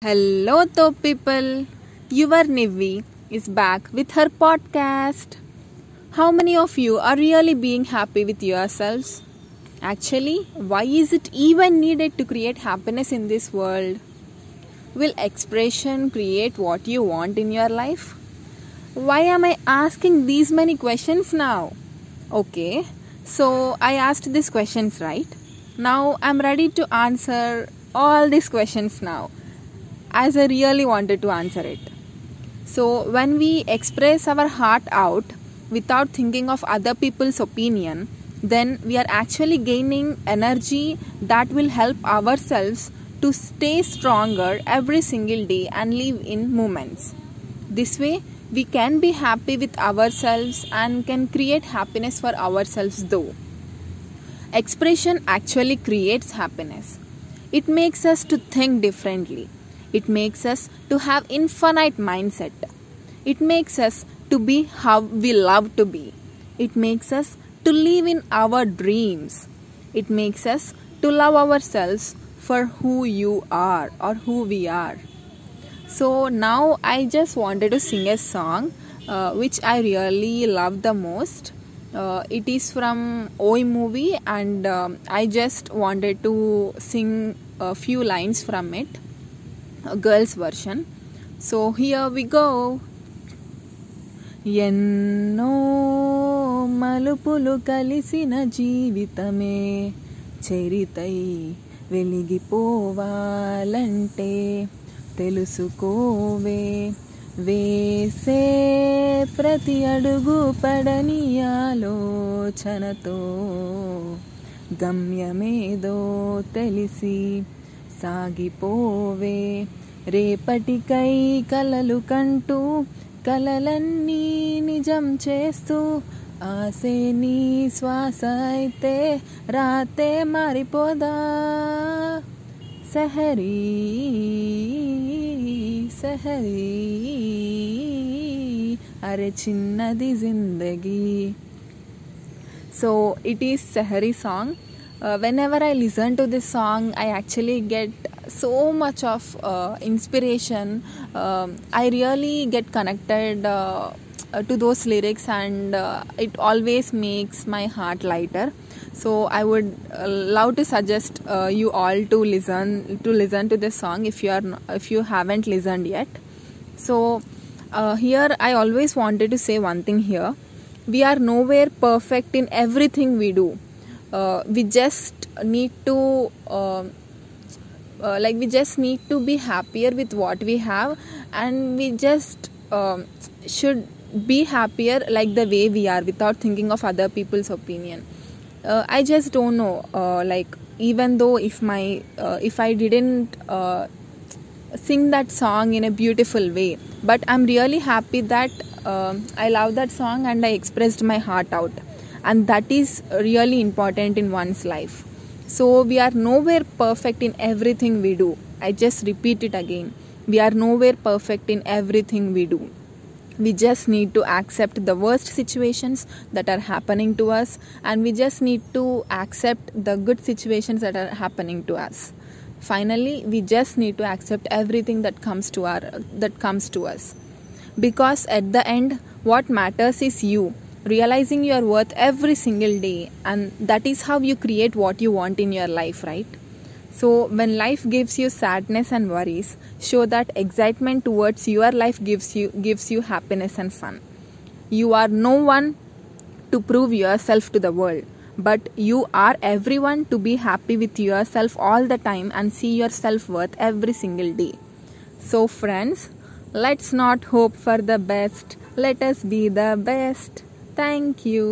Hello, top people. Your Nivi is back with her podcast. How many of you are really being happy with yourselves? Actually, why is it even needed to create happiness in this world? Will expression create what you want in your life? Why am I asking these many questions now? Okay, so I asked these questions, right? Now I'm ready to answer all these questions now, as I really wanted to answer it. So, when we express our heart out without thinking of other people's opinion, then we are actually gaining energy that will help ourselves to stay stronger every single day and live in moments. This way, we can be happy with ourselves and can create happiness for ourselves though. Expression actually creates happiness. It makes us to think differently. It makes us to have infinite mindset. It makes us to be how we love to be. It makes us to live in our dreams. It makes us to love ourselves for who you are or who we are. So now I just wanted to sing a song which I really love the most. It is from Oi movie, and I just wanted to sing a few lines from it. A girl's version. So here we go. ఎన్నో మలుపులు కలిసిన జీవితమే చరితై వెలిగిపోవాలంటే తెలుసుకోవే వేసే ప్రతి అడుగు పడని ఆలోచనతో గమ్యమేదో తెలిసి సాగిపోవే రేపటికై కలలు కంటూ కలలన్నీ నిజం చేస్తూ ఆసే నీ శ్వాస అయితే రాతే మారిపోదా సహరీ సహరీ అరే చిన్నది జిందగీ. So it is Sehari song. Whenever I listen to this song, I actually get so much of inspiration. I really get connected to those lyrics, and it always makes my heart lighter. So I would love to suggest you all to listen to this song if you haven't listened yet. So here I always wanted to say one thing here. We are nowhere perfect in everything we do. We just need to be happier with what we have, and we just should be happier like the way we are without thinking of other people's opinion. I just don't know, even though if I didn't sing that song in a beautiful way, but I'm really happy that I love that song and I expressed my heart out, and that is really important in one's life. So we are nowhere perfect in everything we do. I just repeat it again. We are nowhere perfect in everything we do. We just need to accept the worst situations that are happening to us, and we just need to accept the good situations that are happening to us. Finally, we just need to accept everything that comes to us, because at the end what matters is you realizing your worth every single day, and that is how you create what you want in your life, right? So when life gives you sadness and worries, show that excitement towards your life gives you happiness and fun. You are no one to prove yourself to the world, but you are everyone to be happy with yourself all the time and see your self-worth every single day. So friends, let's not hope for the best. Let us be the best. Thank you.